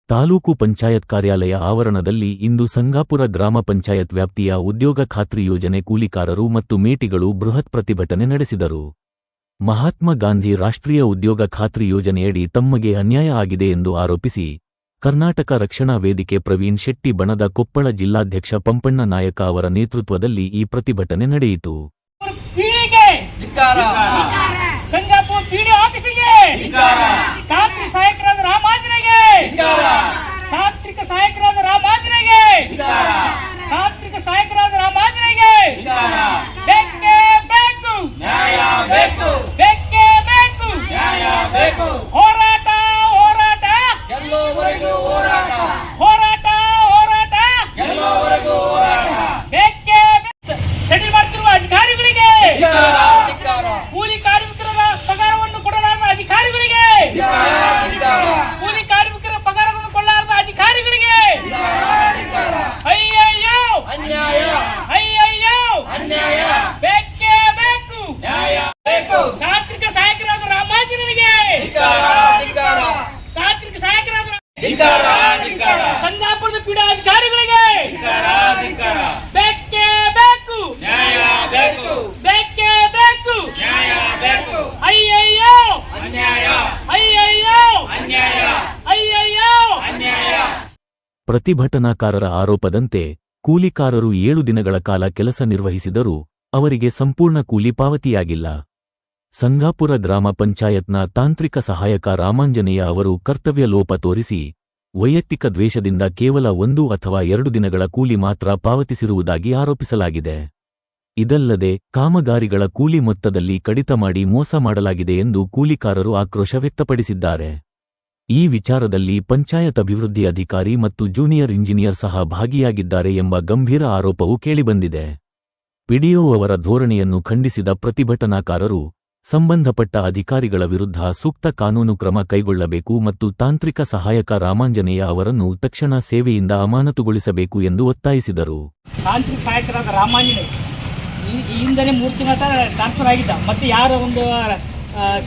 ತಾಲೂಕು ಪಂಚಾಯತ್ ಕಾರ್ಯಾಲಯ ಆವರಣದಲ್ಲಿ ಇಂದು ಸಂಗಾಪುರ ಗ್ರಾಮ ಪಂಚಾಯತ್ ವ್ಯಾಪ್ತಿಯ ಉದ್ಯೋಗ ಖಾತ್ರಿ ಯೋಜನೆ ಕೂಲಿಕಾರರು ಮತ್ತು ಮೇಟಿಗಳು ಬೃಹತ್ ಪ್ರತಿಭಟನೆ ನಡೆಸಿದರು. ಮಹಾತ್ಮ ಗಾಂಧಿ ರಾಷ್ಟ್ರೀಯ ಉದ್ಯೋಗ ಖಾತ್ರಿ ಯೋಜನೆಯಡಿ ತಮಗೆ ಅನ್ಯಾಯ ಆಗಿದೆ ಎಂದು ಆರೋಪಿಸಿ ಕರ್ನಾಟಕ ರಕ್ಷಣಾ ವೇದಿಕೆ ಪ್ರವೀಣ್ ಶೆಟ್ಟಿ ಬಣದ ಕೊಪ್ಪಳ ಜಿಲ್ಲಾಧ್ಯಕ್ಷ ಪಂಪಣ್ಣ ನಾಯಕ ಅವರ ನೇತೃತ್ವದಲ್ಲಿ ಈ ಪ್ರತಿಭಟನೆ ನಡೆಯಿತು. ಸಂಗಾಪುರ ಪಿಡಿ ಆಫೀಸಿಗೆ ತಾಂತ್ರಿಕ ಸಹಾಯಕರಾದ ರಾಮಾಂಜನೆಗೆ ತಾಂತ್ರಿಕ ಸಹಾಯಕರಾದ ರಾಮಾಂಜನೆಗೆ ತಾಂತ್ರಿಕ ಸಹಾಯಕರಾದ ರಾಮಾಂಜನೆಗೆ ಬೇಕೇ ಬೇಕು ನ್ಯಾಯ ಬೇಕು ಬೇಕೇ ಬೇಕು ನ್ಯಾಯ ಬೇಕು ಹೋರಾಟ ಹೋರಾಟ ಗೆಲ್ಲುವವರೆಗೂ ಹೋರಾಟ ಹೋರಾಟ ಹೋರಾಟ ಗೆಲ್ಲುವವರೆಗೂ ಹೋರಾಟ ಬೇಕೇ ಸೆಟಲ್ ಮಾಡ್ತಿರುವ ಅಧಿಕಾರಿಗಳಿಗೆ ಕೂಲಿ ಕಾರ್ಮಿಕರ ಪಗಾರವನ್ನು ಕೊಡಲಾರದ ಅಧಿಕಾರಿಗಳಿಗೆ ಕೂಲಿ ಕಾರ್ಮಿಕರ ಪಗಾರವನ್ನು ಕೊಡಲಾರದ ಅಧಿಕಾರಿಗಳಿಗೆ ಅಯ್ಯಯ್ಯೋ ಅನ್ಯಾಯ ಅಯ್ಯಯ್ಯೋ ಅನ್ಯಾಯ ಬೇಕೇ ಬೇಕು ನ್ಯಾಯ ಬೇಕು ತಾಂತ್ರಿಕ ಸಹಾಯಕರಾದ ರಾಮಾಂಜನಿಗೆ ತಾಂತ್ರಿಕ ಸಹಾಯಕರಾದ ಸಂಗಾಪುರದ ಪೀಡ ಅಧಿಕಾರಿಗಳಿಗೆ ಬೇಕೇ ಬೇಕು ನ್ಯಾಯ ಬೇಕು ಬೇಕೇ ಬೇಕು ನ್ಯಾಯ ಬೇಕು ಅಯ್ಯಯ್ಯೋ ಅನ್ಯಾಯ ಅಯ್ಯಯ್ಯೋ ಅನ್ಯಾಯ ಅಯ್ಯಯ್ಯೋ ಅನ್ಯಾಯ. ಪ್ರತಿಭಟನಾಕಾರರ ಆರೋಪದಂತೆ ಕೂಲಿಕಾರರು 7 ದಿನಗಳ ಕಾಲ ಕೆಲಸ ನಿರ್ವಹಿಸಿದರೂ ಅವರಿಗೆ ಸಂಪೂರ್ಣ ಕೂಲಿ ಪಾವತಿಯಾಗಿಲ್ಲ. ಸಂಗಾಪುರ ಗ್ರಾಮ ಪಂಚಾಯತ್ನ ತಾಂತ್ರಿಕ ಸಹಾಯಕ ರಾಮಾಂಜನೇಯ ಅವರು ಕರ್ತವ್ಯ ಲೋಪ ತೋರಿಸಿ ವೈಯಕ್ತಿಕ ದ್ವೇಷದಿಂದ ಕೇವಲ 1 ಅಥವಾ 2 ದಿನಗಳ ಕೂಲಿ ಮಾತ್ರ ಪಾವತಿಸಿರುವುದಾಗಿ ಆರೋಪಿಸಲಾಗಿದೆ. ಇದಲ್ಲದೆ ಕಾಮಗಾರಿಗಳ ಕೂಲಿ ಮೊತ್ತದಲ್ಲಿ ಕಡಿತ ಮಾಡಿ ಮೋಸ ಮಾಡಲಾಗಿದೆ ಎಂದು ಕೂಲಿಕಾರರು ಆಕ್ರೋಶ ವ್ಯಕ್ತಪಡಿಸಿದ್ದಾರೆ. ಈ ವಿಚಾರದಲ್ಲಿ ಪಂಚಾಯತ್ ಅಭಿವೃದ್ಧಿ ಅಧಿಕಾರಿ ಮತ್ತು ಜೂನಿಯರ್ ಇಂಜಿನಿಯರ್ ಸಹ ಭಾಗಿಯಾಗಿದ್ದಾರೆ ಎಂಬ ಗಂಭೀರ ಆರೋಪವೂ ಕೇಳಿಬಂದಿದೆ. ಪಿಡಿಒ ಅವರ ಧೋರಣೆಯನ್ನು ಖಂಡಿಸಿದ ಪ್ರತಿಭಟನಾಕಾರರು ಸಂಬಂಧಪಟ್ಟ ಅಧಿಕಾರಿಗಳ ವಿರುದ್ಧ ಸೂಕ್ತ ಕಾನೂನು ಕ್ರಮ ಕೈಗೊಳ್ಳಬೇಕು ಮತ್ತು ತಾಂತ್ರಿಕ ಸಹಾಯಕ ರಾಮಾಂಜನೇಯ ಅವರನ್ನು ತಕ್ಷಣ ಸೇವೆಯಿಂದ ಅಮಾನತುಗೊಳಿಸಬೇಕು ಎಂದು ಒತ್ತಾಯಿಸಿದರು. ತಾಂತ್ರಿಕ ಸಹಾಯಕರಾದ ರಾಮಾಂಜನೇಯ ಈ ಹಿಂದನೇ 3 ತಿಂಗಳ ಟ್ರಾನ್ಸ್ಫರ್ ಆಗಿದ್ದ. ಮತ್ತೆ ಯಾರು ಒಂದು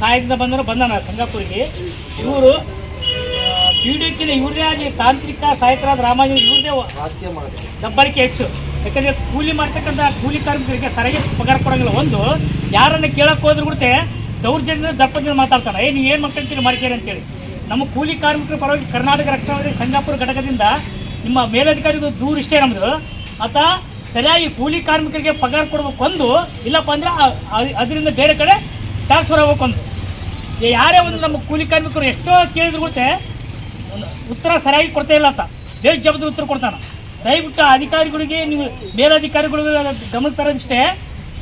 ಸಹಾಯದಿಂದ ಬಂದಾನ ಸಂಗಾಪುರಿಗೆ. ಇವರು ಪಿಡಿಒಕ್ಕಿಂತ ಇವ್ರದೇ ಆಗಿ ತಾಂತ್ರಿಕ ಸಹಾಯಕರಾದ ರಾಮಾಂಜನೇಯ ಇವ್ರದೇ ದಬ್ಬಾಳಿಕೆ ಹೆಚ್ಚು. ಯಾಕಂದರೆ ಕೂಲಿ ಮಾಡ್ತಕ್ಕಂಥ ಕೂಲಿ ಕಾರ್ಮಿಕರಿಗೆ ಸರಿಯಾಗಿ ಪಗಾರ ಕೊಡೋಂಗಿಲ್ಲ. ಒಂದು ಯಾರನ್ನ ಕೇಳಕ್ಕೆ ಹೋದ್ರೂ ಕೂಡ ದೌರ್ಜನ್ಯದಿಂದ ದಪ್ಪದಿಂದ ಮಾತಾಡ್ತಾನೆ. ನೀವು ಏನು ಮಾಡ್ಕೊಂತೀರಿ ಮಾಡ್ಕೇರಿ ಅಂತೇಳಿ. ನಮ್ಮ ಕೂಲಿ ಕಾರ್ಮಿಕರ ಪರವಾಗಿ ಕರ್ನಾಟಕ ರಕ್ಷಣಾ ವೇದಿಕೆ ಸಂಗಾಪುರ ಘಟಕದಿಂದ ನಿಮ್ಮ ಮೇಲಧಿಕಾರಿಗೂ ದೂರ ಇಷ್ಟೇ ನಮ್ಮದು. ಆತ ಸರಿಯಾಗಿ ಕೂಲಿ ಕಾರ್ಮಿಕರಿಗೆ ಪಗಾರ ಕೊಡ್ಬೇಕು ಒಂದು, ಇಲ್ಲಪ್ಪ ಅಂದರೆ ಅದರಿಂದ ಬೇರೆ ಕಡೆ ಟ್ರಾನ್ಸ್ಫರ್ ಆಗ್ಬೇಕು ಒಂದು. ಯಾರೇ ಒಂದು ನಮ್ಮ ಕೂಲಿ ಕಾರ್ಮಿಕರು ಎಷ್ಟೋ ಕೇಳಿದ್ರು ಕೂಡ ಉತ್ತರ ಸರಿಯಾಗಿ ಕೊಡ್ತಾ ಇಲ್ಲ ಅಂತ ಬೇರೆ ಜವಾಬ್ದಾರಿ ಉತ್ತರ ಕೊಡ್ತಾನೆ. ದಯವಿಟ್ಟು ಅಧಿಕಾರಿಗಳಿಗೆ ನೀವು ಮೇಲಧಿಕಾರಿಗಳಿಗೆ ಗಮನ ತರೋದಿಷ್ಟೇ.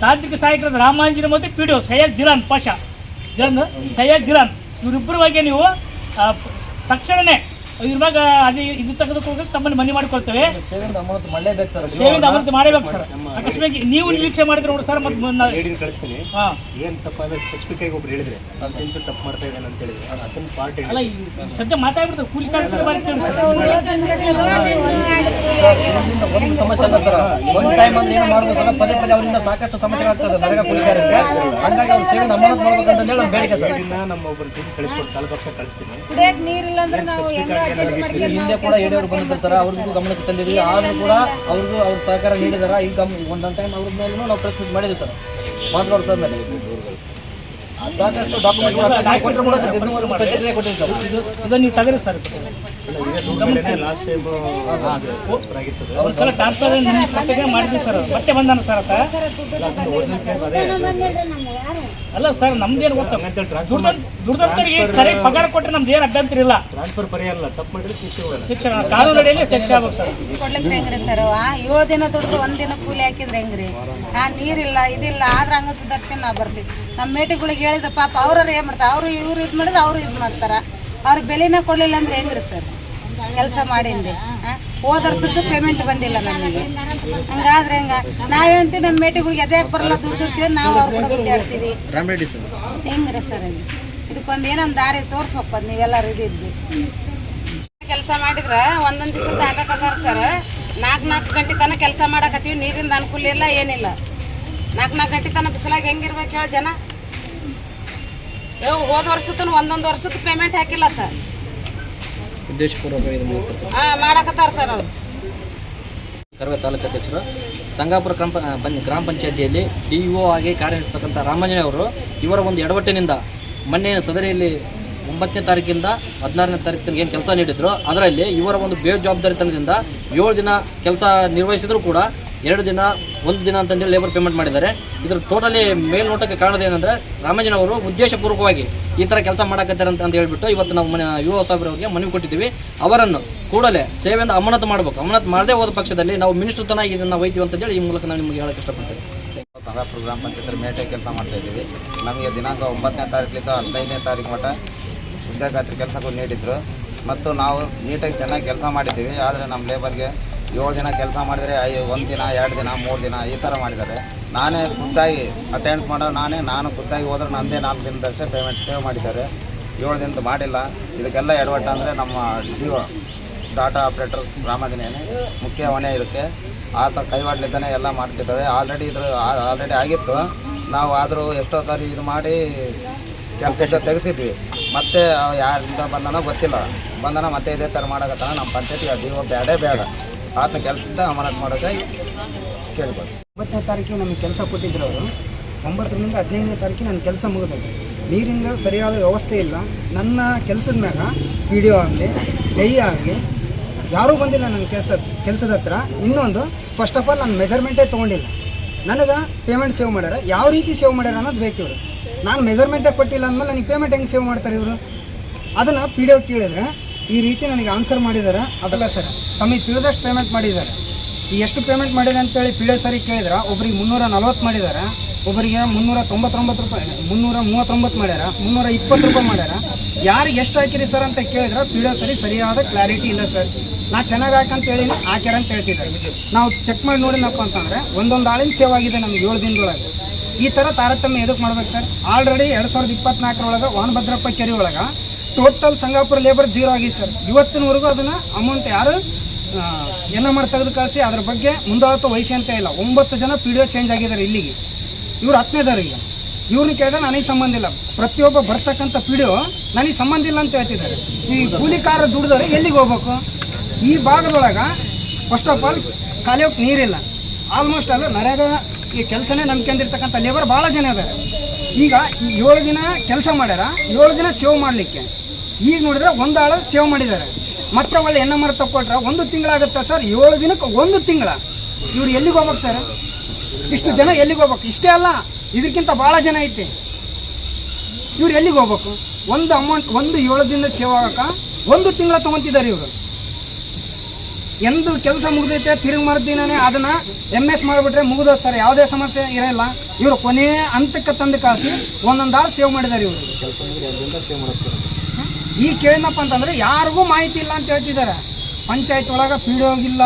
ತಾಂತ್ರಿಕ ಸಹಾಯಕರಾದ ರಾಮಾಂಜನೇಯ ಮತ್ತು ಪಿಡಿಒ ಸೈಯದ್ ಜಿಲಾನ್ ಪಾಷಾ ಸೈಯದ್ ಜಿಲಾನ್ ಇವರಿಬ್ಬರವಾಗಿ ನೀವು ತಕ್ಷಣವೇ ಇವಾಗ ಅದು ಇದು ತೆಗೆದುಕೊಂಡು ತಮ್ಮನ್ನು ಮನೆ ಮಾಡಿಕೊಳ್ತೇವೆ. ಸೇವೆಯಿಂದ ಅಮಾನತು ಮಾಡಬೇಕು ಸರ್. ಅಕಸ್ಮಾತ್ ನೀವು ನಿರೀಕ್ಷೆ ಮಾಡಿದ್ರೆ ನೋಡಿ ಸರ್. ಮತ್ತೆ ಕಳಿಸ್ತೀನಿ. ಏನು ತಪ್ಪಾದ್ರೆ ಸ್ಪೆಸಿಫಿಕ್ ಆಗಿ ಒಬ್ರು ಹೇಳಿದ್ರೆ ಅದರಿಂದ ತಪ್ಪು ಮಾಡ್ತಾ ಇದ್ದಾನೆ ಅಂತ ಹೇಳಿದ್ರೆ ಅದನ್ನ ಪಾರ್ಟಿ ಅಲ್ಲ ಸದ್ಯ ಮಾತಾಡ್ಬಿಡ್ತಾರೆ ಕೂಲಿ ಕಾರ್ಮಿಕರ ಒಂದು ಸಮಸ್ಯೆ ಅಲ್ಲ ಸರ್. ಒಂದು ಟೈಮ್ ಅಂದ್ರೆ ಏನು ಮಾಡ್ಬೇಕಂದ್ರೆ ಪದೇ ಪದೇ ಅವರಿಂದ ಸಾಕಷ್ಟು ಸಮಸ್ಯೆಗಳಾಗ್ತದೆ ನರೇಗಾ ಕೂಲಿಕಾರರಿಗೆ. ಹಂಗಾಗಿ ಅವ್ರ ಸೇವೆಯನ್ನು ಅಮಾನತು ಮಾಡ್ಬೇಕಂತ ಹೇಳಿ ಒಂದು ಬೇಡಿಕೆ ಸರ್. ನಮ್ಮ ಒಬ್ಬರು ಕಳಿಸ್ಕೊಟ್ಟು ತಾಲೂಕು ಕಳಿಸ್ತೀನಿ. ಹಿಂದೆ ಕೂಡ ಯಡಿಯೂರು ಬಂದಿದ್ದಾರೆ ಸರ್. ಅವ್ರಿಗೂ ಗಮನಕ್ಕೆ ತಂದಿದ್ವಿ. ಆದ್ರೂ ಕೂಡ ಅವ್ರಿಗೂ ಅವ್ರ ಸಹಕಾರ ನೀಡಿದಾರ. ಈಗ ಒಂದೊಂದು ಟೈಮ್ ಅವ್ರ ಮೇಲೂ ನಾವು ಪ್ರೆಸ್ ಮೀಟ್ ಮಾಡಿದ್ವಿ ಸರ್. ಮಾತಾಡೋರು ಸರ್ ಮೇಲೆ ಸಾಕಷ್ಟು ಡಾಕ್ಯುಮೆಂಟ್ ಪ್ರತಿಕ್ರಿಯೆ ಕೊಟ್ಟಿವಿ ಸರ್. ಇದನ್ನು ನೀವು ತಗರಿ ಸರ್. ಲಾಸ್ಟ್ ಟೈಮ್ ಒಂದ್ಸಲ ಟ್ರಾನ್ಸ್ಫರ್ ಮಾಡಿದ್ವಿ ಸರ್. ಮತ್ತೆ ಬಂದಾನ ಸರ್ ಆತ. ಅಲ್ಲ ಸರ್ ನಮ್ದೇನು ಗೊತ್ತ ದುಡ್ದಂತರಿಗೆ ಸರಿ ಪಗಾರ ಕೊಟ್ಟರೆ ನಮ್ದು ಏನು ಅಭ್ಯಂತರ ಇಲ್ಲ. ಟ್ರಾನ್ಸ್ಫರ್ ಪರಿಹಾರ ತಪ್ಪು ಮಾಡಿದ್ರೆ ಶಿಕ್ಷಣ ಕಾನೂನು ಅಡಿಯಲ್ಲಿ ಶಿಕ್ಷೆ ಆಗ್ಬೇಕು ಸರ್. ಕೊಡ್ಲಿಕ್ಕೆ ಹೆಂಗ್ರಿ ಸರ್? 7 ದಿನ ದುಡಿದ್ರೆ 1 ದಿನ ಕೂಲಿ ಹಾಕಿದ್ರೆ ಹೆಂಗ್ರಿ? ನೀರಿಲ್ಲ ಇದಿಲ್ಲ ಆದ್ರೆ ಹಂಗ ಸುದರ್ಶನ ನಾವು ಬರ್ತೀವಿ. ನಮ್ಮ ಮೇಟಿಗಳಿಗೆ ಹೇಳಿದ್ರೆ ಪಾಪ ಅವ್ರವ್ರು ಏನು ಮಾಡ್ತಾರೆ? ಅವರು ಇವ್ರು ಇದು ಮಾಡಿದ್ರೆ ಅವ್ರು ಇದು ಮಾಡ್ತಾರೆ. ಅವ್ರಿಗೆ ಬೆಲೆನೇ ಕೊಡಲಿಲ್ಲ ಅಂದ್ರೆ ಹೆಂಗ್ರಿ ಸರ್? ಕೆಲಸ ಮಾಡಿಂದೆ ಹೋದ ವರ್ಷದ್ದು ಪೇಮೆಂಟ್ ಬಂದಿಲ್ಲ ನಮಗೆ. ಹಂಗಾದ್ರೆ ಹೆಂಗ ನಾವೇಂತೀವಿ ನಮ್ಮ ಮೇಟಿಗಳಿಗೆ ಎದೆಯಾಗಿ ಬರಲ್ಲ ದುಡ್ಡಿರ್ತೀವಿ ನಾವು ಅವ್ರ ಕೂಡ ಗುದ್ದಾಡ್ತೀವಿ. ಹೆಂಗ್ರಿ ಸರ್? ಇದಕ್ಕೊಂದು ಏನೊಂದು ದಾರಿ ತೋರಿಸ್ಬೇಕು. ನೀವೆಲ್ಲರೂ ಇದಿದ್ದು ಕೆಲಸ ಮಾಡಿದ್ರೆ ಒಂದೊಂದು ದಿವಸದ ಹಾಕಕತ್ತಾರ ಸರ್. 4 ಗಂಟೆ ತನಕ ಕೆಲಸ ಮಾಡಕತ್ತೀವಿ. ನೀರಿಂದ ಅನುಕೂಲ ಇಲ್ಲ ಏನಿಲ್ಲ. 4 ಗಂಟೆ ತನಕ ಬಿಸಿಲಾಗಿ ಹೆಂಗಿರ್ಬೇಕು ಹೇಳಿ ಜನ? ಹೋದ ವರ್ಷದ ಒಂದೊಂದು ವರ್ಷದ ಪೇಮೆಂಟ್ ಹಾಕಿಲ್ಲ ಸರ್. ಉದ್ದೇಶಪೂರ್ವಕ ಇದು ಮಾಡ್ತಾರೆ ಸರ್. ಮಾಡಕತ್ತಾರ ಸರ್ ಅವ್ರು. ಕರವೇ ತಾಲೂಕು ಅಧ್ಯಕ್ಷರು ಸಂಗಾಪುರ ಗ್ರಾಮ ಪಂಚಾಯತಿಯಲ್ಲಿ DEO ಆಗಿ ಕಾರ್ಯನಿರ್ವಹಿಸ್ತಕ್ಕಂಥ ರಾಮಂಜನೆ ಅವರು ಇವರ ಒಂದು ಎಡವಟ್ಟಿನಿಂದ ಮೊನ್ನೆ ಸದರಿಯಲ್ಲಿ 9ನೇ ತಾರೀಕಿಂದ 16ನೇ ತಾರೀಕು ತನಕ ಏನು ಕೆಲಸ ನೀಡಿದ್ರು, ಅದರಲ್ಲಿ ಇವರ ಒಂದು ಬೇಜವಾಬ್ದಾರಿತನದಿಂದ 7 ದಿನ ಕೆಲಸ ನಿರ್ವಹಿಸಿದ್ರು ಕೂಡ 2 ದಿನ 1 ದಿನ ಅಂತಂದೇಳಿ ಲೇಬರ್ ಪೇಮೆಂಟ್ ಮಾಡಿದ್ದಾರೆ. ಇದ್ರ ಟೋಟಲಿ ಮೇಲ್ನೋಟಕ್ಕೆ ಕಾರಣದ ಏನಂದರೆ ರಾಮಂಜನ ಅವರು ಉದ್ದೇಶಪೂರ್ವಕವಾಗಿ ಈ ಥರ ಕೆಲಸ ಮಾಡಕತ್ತಾರೆ ಅಂತ ಹೇಳ್ಬಿಟ್ಟು ಇವತ್ತು ನಾವು UO ಸಾಹೇಬ್ರವರಿಗೆ ಮನವಿ ಕೊಟ್ಟಿದ್ದೀವಿ. ಅವರನ್ನು ಕೂಡಲೇ ಸೇವೆಯಿಂದ ಅಮಾನತು ಮಾಡಬೇಕು. ಅಮಾನತು ಮಾಡದೇ ಹೋದ ಪಕ್ಷದಲ್ಲಿ ನಾವು ಮಿನಿಸ್ಟರ್ ತನಕ ಇದನ್ನು ಒಯ್ತೀವಿ ಅಂತೇಳಿ ಈ ಮೂಲಕ ನಾನು ನಿಮಗೆ ಹೇಳಕ್ಕೆ ಇಷ್ಟಪಡ್ತೇನೆ. ಸಂಗಾಪುರ ಗ್ರಾಮ ಪಂಚಾಯತ್ ಮೇಟೆ ಕೆಲಸ ಮಾಡ್ತಾಯಿದ್ದೀವಿ. ನಮಗೆ ದಿನಾಂಕ 9ನೇ ತಾರೀಕಿಂದ 15ನೇ ತಾರೀಕು ಮಟ್ಟ ಉದ್ಯೋಗಾತ್ರಿ ಕೆಲಸಕ್ಕೂ ನೀಡಿದ್ರು ಮತ್ತು ನಾವು ನೀಟಾಗಿ ಚೆನ್ನಾಗಿ ಕೆಲಸ ಮಾಡಿದ್ದೀವಿ. ಆದರೆ ನಮ್ಮ ಲೇಬರ್ಗೆ 7 ದಿನ ಕೆಲಸ ಮಾಡಿದರೆ 1 ದಿನ 2 ದಿನ 3 ದಿನ ಈ ಥರ ಮಾಡಿದ್ದಾರೆ. ನಾನೇ ಖುದ್ದಾಗಿ ಅಟೆಂಡ್ ಮಾಡೋ ನಾನು ಖುದ್ದಾಗಿ ಹೋದ್ರೆ ನನ್ನದೇ 4 ದಿನದಷ್ಟೇ ಪೇಮೆಂಟ್ ಸೇವ್ ಮಾಡಿದ್ದಾರೆ. 7 ದಿನದ್ದು ಮಾಡಿಲ್ಲ. ಇದಕ್ಕೆಲ್ಲ ಎಡವಟ್ಟು ಅಂದರೆ ನಮ್ಮ DO ಡಾಟಾ ಆಪ್ರೇಟರ್ ರಾಮಂಜನೇನೇ ಮುಖ್ಯ ಹೊಣೆ ಇದಕ್ಕೆ. ಆತ ಕೈವಾಡ್ಲಿದ್ದಾನೆ ಎಲ್ಲ ಮಾಡ್ತಿದ್ದಾವೆ. ಆಲ್ರೆಡಿ ಆಗಿತ್ತು. ನಾವು ಆದರೂ ಎಷ್ಟೋ ಸಾರಿ ಇದು ಮಾಡಿ ಕೆಲಸ ತೆಗೆಸಿದ್ವಿ. ಮತ್ತೆ ಯಾರಿಂದ ಬಂದನೋ ಗೊತ್ತಿಲ್ಲ, ಮತ್ತೆ ಇದೇ ಥರ ಮಾಡೋಕತ್ತಾನ. ನಮ್ಮ ಪಂಚಾಯತಿಗೆ DO ಬೇಡ ಆತನ ಕೆಲಸದಿಂದ ಅಮಾನತು ಮಾಡೋಕ್ಕೆ ಕೇಳ್ಬೋದು. 9ನೇ ತಾರೀಕಿಗೆ ನಮಗೆ ಕೆಲಸ ಕೊಟ್ಟಿದ್ರು ಅವರು. 9ರಿಂದ 15ನೇ ತಾರೀಕಿಗೆ ನನ್ನ ಕೆಲಸ ಮುಗಿದೈತೆ. ನೀರಿಂದ ಸರಿಯಾದ ವ್ಯವಸ್ಥೆ ಇಲ್ಲ. ನನ್ನ ಕೆಲಸದ ಮ್ಯಾಗ PDO ಆಗಲಿ ಜೈ ಆಗಲಿ ಯಾರೂ ಬಂದಿಲ್ಲ ನನ್ನ ಕೆಲಸದ ಹತ್ರ. ಇನ್ನೊಂದು ಫಸ್ಟ್ ಆಫ್ ಆಲ್ ನಾನು ಮೆಜರ್ಮೆಂಟೇ ತೊಗೊಂಡಿಲ್ಲ. ನನಗೆ ಪೇಮೆಂಟ್ ಸೇವ್ ಮಾಡ್ಯಾರ. ಯಾವ ರೀತಿ ಸೇವ್ ಮಾಡ್ಯಾರ ಅನ್ನೋದು ಬೇಕು ಇವರು. ನಾನು ಮೆಜರ್ಮೆಂಟೇ ಕೊಟ್ಟಿಲ್ಲ ಅಂದಮೇಲೆ ನನಗೆ ಪೇಮೆಂಟ್ ಹೆಂಗೆ ಸೇವ್ ಮಾಡ್ತಾರೆ ಇವರು? ಅದನ್ನು PDO ಕೇಳಿದ್ರೆ ಈ ರೀತಿ ನನಗೆ ಆನ್ಸರ್ ಮಾಡಿದ್ದಾರೆ. ಅದಲ್ಲ ಸರ್, ತಮಗೆ ತಿಳಿದಷ್ಟು ಪೇಮೆಂಟ್ ಮಾಡಿದ್ದಾರೆ. ಎಷ್ಟು ಪೇಮೆಂಟ್ ಮಾಡಿದ್ದಾರೆ ಅಂತೇಳಿ PDO ಸರಿಗೆ ಕೇಳಿದ್ರೆ ಒಬ್ರಿಗೆ 340 ಮಾಡಿದ್ದಾರೆ, ಒಬ್ಬರಿಗೆ 399 ರೂಪಾಯಿ, 339 ಮಾಡ್ಯಾರ, 320 ರೂಪಾಯಿ ಮಾಡ್ಯಾರ. ಯಾರಿಗೆ ಎಷ್ಟು ಹಾಕಿರಿ ಸರ್ ಅಂತ ಕೇಳಿದ್ರೆ PDO ಸರಿಗೆ ಸರಿಯಾದ ಕ್ಲಾರಿಟಿ ಇಲ್ಲ ಸರ್. ನಾ ಚೆನ್ನಾಗಿ ಹಾಕಂತೇಳಿ ಹಾಕ್ಯಾರ ಅಂತ ಹೇಳ್ತಿದ್ದಾರೆ. ನಾವು ಚೆಕ್ ಮಾಡಿ ನೋಡಿನಪ್ಪ ಅಂತಂದರೆ ಒಂದೊಂದು ಆಳಿನ ಸೇವ್ ಆಗಿದೆ ನಮಗೆ 7 ದಿನದೊಳಗೆ. ಈ ಥರ ತಾರತಮ್ಯ ಎದಕ್ಕೆ ಮಾಡ್ಬೇಕು ಸರ್? ಆಲ್ರೆಡಿ 2024 ವಾನಭದ್ರಪ್ಪ ಕೆರೆ ಒಳಗೆ ಟೋಟಲ್ ಸಂಗಾಪುರ ಲೇಬರ್ 0 ಆಗಿದೆ ಸರ್. ಇವತ್ತಿನವರೆಗೂ ಅದನ್ನು ಅಮೌಂಟ್ ಯಾರು NMR ತೆಗೆದು ಕಳಿಸಿ ಅದ್ರ ಬಗ್ಗೆ ಮುಂದಾಳತ್ವ ವಹಿಸಿ ಅಂತ ಇಲ್ಲ. 9 ಜನ PDO ಚೇಂಜ್ ಆಗಿದ್ದಾರೆ ಇಲ್ಲಿಗೆ. ಇವ್ರು 10ನೇದವ್ರು. ಈಗ ಇವ್ರನ್ನ ಕೇಳಿದ್ರೆ ನನಗೆ ಸಂಬಂಧ ಇಲ್ಲ. ಪ್ರತಿಯೊಬ್ಬ ಬರ್ತಕ್ಕಂಥ PDO ನನಗೆ ಸಂಬಂಧ ಇಲ್ಲ ಅಂತ ಹೇಳ್ತಿದ್ದಾರೆ. ಈ ಕೂಲಿಕಾರ ದುಡಿದವ್ರು ಎಲ್ಲಿಗೆ ಹೋಗ್ಬೇಕು? ಈ ಭಾಗದೊಳಗೆ ಫಸ್ಟ್ ಆಫ್ ಆಲ್ ಖಾಲಿ ಹೋಗಿ ನೀರಿಲ್ಲ. ಆಲ್ಮೋಸ್ಟ್ ಅಲ್ಲ ನರೇಗಾ ಈ ಕೆಲಸನೇ ನಂಬ್ಕೊಂಡಿರ್ತಕ್ಕಂಥ ಲೇಬರ್ ಭಾಳ ಜನ ಇದ್ದಾರೆ. ಈಗ 7 ದಿನ ಕೆಲಸ ಮಾಡ್ಯಾರ, 7 ದಿನ ಸೇವ್ ಮಾಡಲಿಕ್ಕೆ. ಈಗ ನೋಡಿದ್ರೆ 1 ಆಳು ಸೇವ್ ಮಾಡಿದ್ದಾರೆ. ಮತ್ತೆ ಒಳ್ಳೆ NMR ತಗೊಟ್ರೆ 1 ತಿಂಗಳಾಗುತ್ತೆ ಸರ್. 7 ದಿನಕ್ಕೆ 1 ತಿಂಗಳ. ಇವ್ರು ಎಲ್ಲಿಗೆ ಹೋಗ್ಬೇಕು ಸರ್? ಇಷ್ಟು ಜನ ಎಲ್ಲಿಗೆ ಹೋಗ್ಬೇಕು? ಇಷ್ಟೇ ಅಲ್ಲ, ಇದಕ್ಕಿಂತ ಭಾಳ ಜನ ಐತಿ. ಇವ್ರು ಎಲ್ಲಿಗೆ ಹೋಗ್ಬೇಕು? ಒಂದು ಅಮೌಂಟ್ 7 ದಿನದ ಸೇವ್ ಆಗಕ್ಕೆ 1 ತಿಂಗಳ ತೊಗೊತಿದ್ದಾರೆ ಇವರು. ಎಂದು ಕೆಲಸ ಮುಗಿದೈತೆ ತಿರುಗಿ ಮರುದಿನೇ ಅದನ್ನು MS ಮಾಡಿಬಿಟ್ರೆ ಮುಗಿದ ಸರ್, ಯಾವುದೇ ಸಮಸ್ಯೆ ಇರೋಲ್ಲ. ಇವರು ಕೊನೆಯ ಹಂತಕ್ಕೆ ತಂದು ಕಾಸಿ ಒಂದೊಂದು ಆಳು ಸೇವ್ ಮಾಡಿದ್ದಾರೆ ಇವರು. ಈಗ ಕೇಳಿದಪ್ಪ ಅಂತಂದರೆ ಯಾರಿಗೂ ಮಾಹಿತಿ ಇಲ್ಲ ಅಂತ ಹೇಳ್ತಿದ್ದಾರೆ. ಪಂಚಾಯತ್ ಒಳಗೆ PDO ಇಲ್ಲ,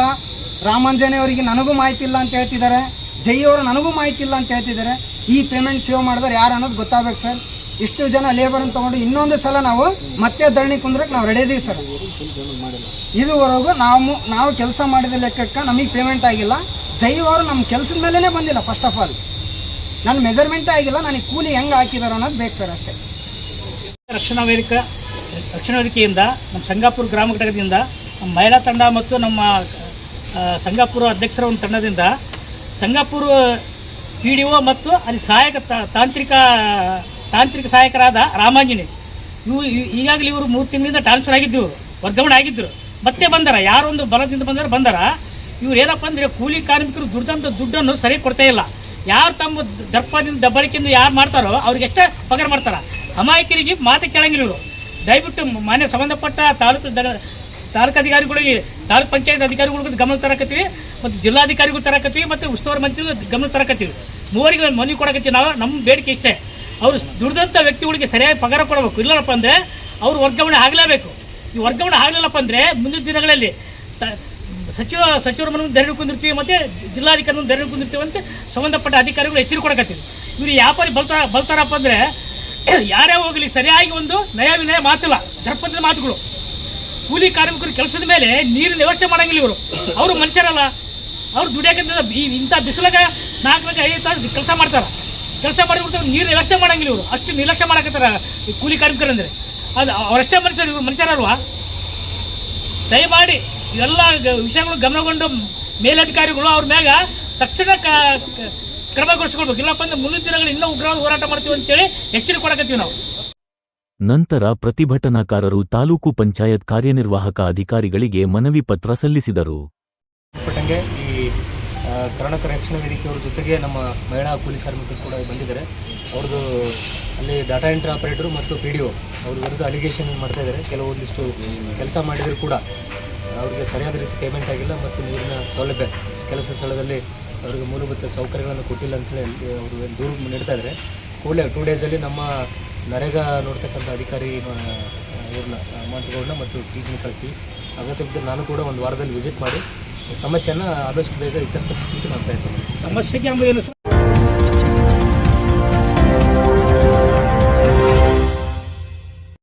ರಾಮಂಜನೆ ಅವರಿಗೆ ನನಗೂ ಮಾಹಿತಿ ಇಲ್ಲ ಅಂತ ಹೇಳ್ತಿದ್ದಾರೆ, ಜೈ ಅವರು ನನಗೂ ಮಾಹಿತಿ ಇಲ್ಲ ಅಂತ ಹೇಳ್ತಿದ್ದಾರೆ. ಈ ಪೇಮೆಂಟ್ ಸೇವ್ ಮಾಡಿದ್ರೆ ಯಾರು ಅನ್ನೋದು ಗೊತ್ತಾಗಬೇಕು ಸರ್. ಇಷ್ಟು ಜನ ಲೇಬರನ್ನು ತೊಗೊಂಡು ಇನ್ನೊಂದು ಸಲ ನಾವು ಮತ್ತೆ ಧರಣಿ ಕುಂದ್ರಕ್ಕೆ ನಾವು ರೆಡಿ ಇದೀವಿ ಸರ್. ಇದುವರೆಗೂ ನಾವು ಕೆಲಸ ಮಾಡಿದ ಲೆಕ್ಕಕ್ಕೆ ನಮಗೆ ಪೇಮೆಂಟ್ ಆಗಿಲ್ಲ. ಜೈ ಅವರು ನಮ್ಮ ಕೆಲಸದ ಮೇಲೇ ಬಂದಿಲ್ಲ. ಫಸ್ಟ್ ಆಫ್ ಆಲ್ ನನ್ನ ಮೆಜರ್ಮೆಂಟೇ ಆಗಿಲ್ಲ. ನನಗೆ ಕೂಲಿ ಹೆಂಗೆ ಹಾಕಿದಾರೆ ಅನ್ನೋದು ಬೇಕು ಸರ್ ಅಷ್ಟೇ. ರಕ್ಷಣಾ ವೇದಿಕೆಯಿಂದ ನಮ್ಮ ಸಂಗಾಪುರ ಗ್ರಾಮ ಘಟಕದಿಂದ ನಮ್ಮ ಮಹಿಳಾ ತಂಡ ಮತ್ತು ನಮ್ಮ ಸಂಗಾಪುರ ಅಧ್ಯಕ್ಷರ ಒಂದು ತಂಡದಿಂದ ಸಂಗಾಪುರ PDO ಮತ್ತು ಅಲ್ಲಿ ಸಹಾಯಕ ತಾಂತ್ರಿಕ ಸಹಾಯಕರಾದ ರಾಮಾಂಜನೆ ಈಗಾಗಲೇ ಇವರು 3 ತಿಂಗಳಿಂದ ಟ್ರಾನ್ಸ್ಫರ್ ಆಗಿದ್ದರು, ವರ್ಗಾವಣೆ ಆಗಿದ್ದರು. ಮತ್ತೆ ಬಂದಾರ, ಯಾರೊಂದು ಬಲದಿಂದ ಬಂದಾರ. ಇವ್ರು ಏನಪ್ಪ ಅಂದರೆ ಕೂಲಿ ಕಾರ್ಮಿಕರು ದುಡ್ದಂಥ ದುಡ್ಡನ್ನು ಸರಿಯಾಗಿ ಕೊಡ್ತಾ ಇಲ್ಲ. ಯಾರು ತಮ್ಮ ದರ್ಪದಿಂದ ದಬ್ಬಳಿಕೆಯಿಂದ ಯಾರು ಮಾಡ್ತಾರೋ ಅವ್ರಿಗೆಷ್ಟೇ ಪಗಾರ ಮಾಡ್ತಾರೆ. ಅಮಾಯಕರಿಗೆ ಮಾತು ಕೇಳಂಗಿಲ್ಲ ಇವರು. ದಯವಿಟ್ಟು ಮಾನ್ಯ ಸಂಬಂಧಪಟ್ಟ ತಾಲೂಕು ಅಧಿಕಾರಿಗಳಿಗೆ, ತಾಲೂಕು ಪಂಚಾಯತ್ ಅಧಿಕಾರಿಗಳಿಗೂ ಗಮನ ತರಕತ್ತೀವಿ, ಮತ್ತು ಜಿಲ್ಲಾಧಿಕಾರಿಗಳು ತರಕತ್ತೀವಿ, ಮತ್ತು ಉಸ್ತುವಾರಿ ಮಂತ್ರಿಗಳು ಗಮನ ತರಕತ್ತೀವಿ. 3ರಿಗೆ ಮನವಿ ಕೊಡಕತ್ತೀವಿ. ನಮ್ಮ ಬೇಡಿಕೆ ಇಷ್ಟೇ, ಅವರು ದುಡಿದಂಥ ವ್ಯಕ್ತಿಗಳಿಗೆ ಸರಿಯಾಗಿ ಪಗಾರ ಕೊಡಬೇಕು. ಇಲ್ಲಪ್ಪ ಅಂದರೆ ಅವರು ವರ್ಗಾವಣೆ ಆಗಲೇಬೇಕು. ಈ ವರ್ಗಾವಣೆ ಆಗಲಿಲ್ಲಪ್ಪ ಅಂದರೆ ಮುಂದಿನ ದಿನಗಳಲ್ಲಿ ಸಚಿವರ ಮನೆ ಧರಣಿ ಕುಂದಿರ್ತೀವಿ, ಮತ್ತು ಜಿಲ್ಲಾಧಿಕಾರಿ ಮುಂದೆ ಧರಣಿ ಕುಂದಿರ್ತೀವಿ ಅಂತ ಸಂಬಂಧಪಟ್ಟ ಅಧಿಕಾರಿಗಳು ಎಚ್ಚರಿಕೆ ಕೊಡಕತ್ತೀವಿ. ಇವರು ವ್ಯಾಪಾರಿ ಬಲ್ತಾರಪ್ಪ ಅಂದರೆ ಯಾರೇ ಹೋಗಲಿ ಸರಿಯಾಗಿ ಒಂದು ನಯ ವಿನಯ ಮಾತಿಲ್ಲ, ದರ್ಪದ ಮಾತುಗಳು. ಕೂಲಿ ಕಾರ್ಮಿಕರು ಕೆಲಸದ ಮೇಲೆ ನೀರಿನ ವ್ಯವಸ್ಥೆ ಮಾಡೋಂಗಿಲ್ಲ ಇವರು. ಅವರು ಮನುಷ್ಯರಲ್ಲ, ಅವ್ರು ದುಡಿಯೋಕಂತ ಇಂಥ ಬಿಸಿಲಾಗ 4-5 ತಾಸು ಕೆಲಸ ಮಾಡ್ತಾರೆ. ಕೆಲಸ ಮಾಡಿಬಿಡ್ತಾರೆ, ನೀರಿನ ವ್ಯವಸ್ಥೆ ಮಾಡೋಂಗಿಲ್ಲ ಇವರು. ಅಷ್ಟು ನಿರ್ಲಕ್ಷ್ಯ ಮಾಡಕತ್ತಾರೆ ಈ ಕೂಲಿ ಕಾರ್ಮಿಕರು ಅಂದರೆ. ಅದು ಅವರಷ್ಟೇ ಮನುಷ್ಯರು, ಇವರು ಮನುಷ್ಯರಲ್ವಾ? ದಯಮಾಡಿ ಇವೆಲ್ಲ ವಿಷಯಗಳು ಗಮನಗೊಂಡು ಮೇಲಧಿಕಾರಿಗಳು ಅವ್ರ ಮ್ಯಾಗ ತಕ್ಷಣ ಕ್ರಮಗೊಳಿಸ್ಕೊಳ್ಬೇಕು. ಇಲ್ಲಪ್ಪ ಅಂದ್ರೆ ಮುಂದಿನ ದಿನಗಳು ಇನ್ನೂ ಉಗ್ರವಾದ ಹೋರಾಟ ಮಾಡ್ತೀವಿ ಅಂತೇಳಿ ಎಚ್ಚರಿಕೆ ಕೊಡಕತ್ತೀವಿ ನಾವು. ನಂತರ ಪ್ರತಿಭಟನಾಕಾರರು ತಾಲೂಕು ಪಂಚಾಯತ್ ಕಾರ್ಯನಿರ್ವಾಹಕ ಅಧಿಕಾರಿಗಳಿಗೆ ಮನವಿ ಪತ್ರ ಸಲ್ಲಿಸಿದರು. ಪಟ್ಟಂಗೆ ಈ ಕರ್ನಾಟಕ ರಕ್ಷಣಾ ವೇದಿಕೆಯವ್ರ ಜೊತೆಗೆ ನಮ್ಮ ಮಹಿಳಾ ಕೂಲಿ ಕಾರ್ಮಿಕರು ಕೂಡ ಬಂದಿದ್ದಾರೆ. ಅವ್ರದ್ದು ಅಲ್ಲಿ ಡಾಟಾ ಎಂಟ್ರಿ ಆಪರೇಟರು ಮತ್ತು PDO ಅವ್ರ ವಿರುದ್ಧ ಅಲಿಗೇಷನ್ ಮಾಡ್ತಾ ಇದ್ದಾರೆ. ಕೆಲವೊಂದಿಷ್ಟು ಕೆಲಸ ಮಾಡಿದರೂ ಕೂಡ ಅವರಿಗೆ ಸರಿಯಾದ ರೀತಿ ಪೇಮೆಂಟ್ ಆಗಿಲ್ಲ ಮತ್ತು ನೀರಿನ ಸೌಲಭ್ಯ ಕೆಲಸ ಸ್ಥಳದಲ್ಲಿ ಅವರಿಗೆ ಮೂಲಭೂತ ಸೌಕರ್ಯಗಳನ್ನು ಕೊಟ್ಟಿಲ್ಲ ಅಂತೇಳಿ ಅವರು ದೂರು ನೀಡ್ತಾ ಇದ್ದಾರೆ. ಕೂಡಲೇ 2 ಡೇಸಲ್ಲಿ ನಮ್ಮ ನರೇಗಾ ನೋಡ್ತಕ್ಕಂಥ ಅಧಿಕಾರಿ ಇವ್ರನ್ನ ಮಾತುಗಳನ್ನ ಮತ್ತು TCನ ಕಳಿಸ್ತೀವಿ. ಅಗತ್ಯ ಬಿದ್ದರೆ ನಾನು ಕೂಡ ಒಂದು ವಾರದಲ್ಲಿ ವಿಸಿಟ್ ಮಾಡಿ ಸಮಸ್ಯೆಯನ್ನು ಆದಷ್ಟು ಬೇಗ ಇತ್ಯರ್ಥ ಮಾಡ್ತಾ ಇರ್ತೀನಿ. ಸಮಸ್ಯೆಗೆ ಅಂಬುದೇನು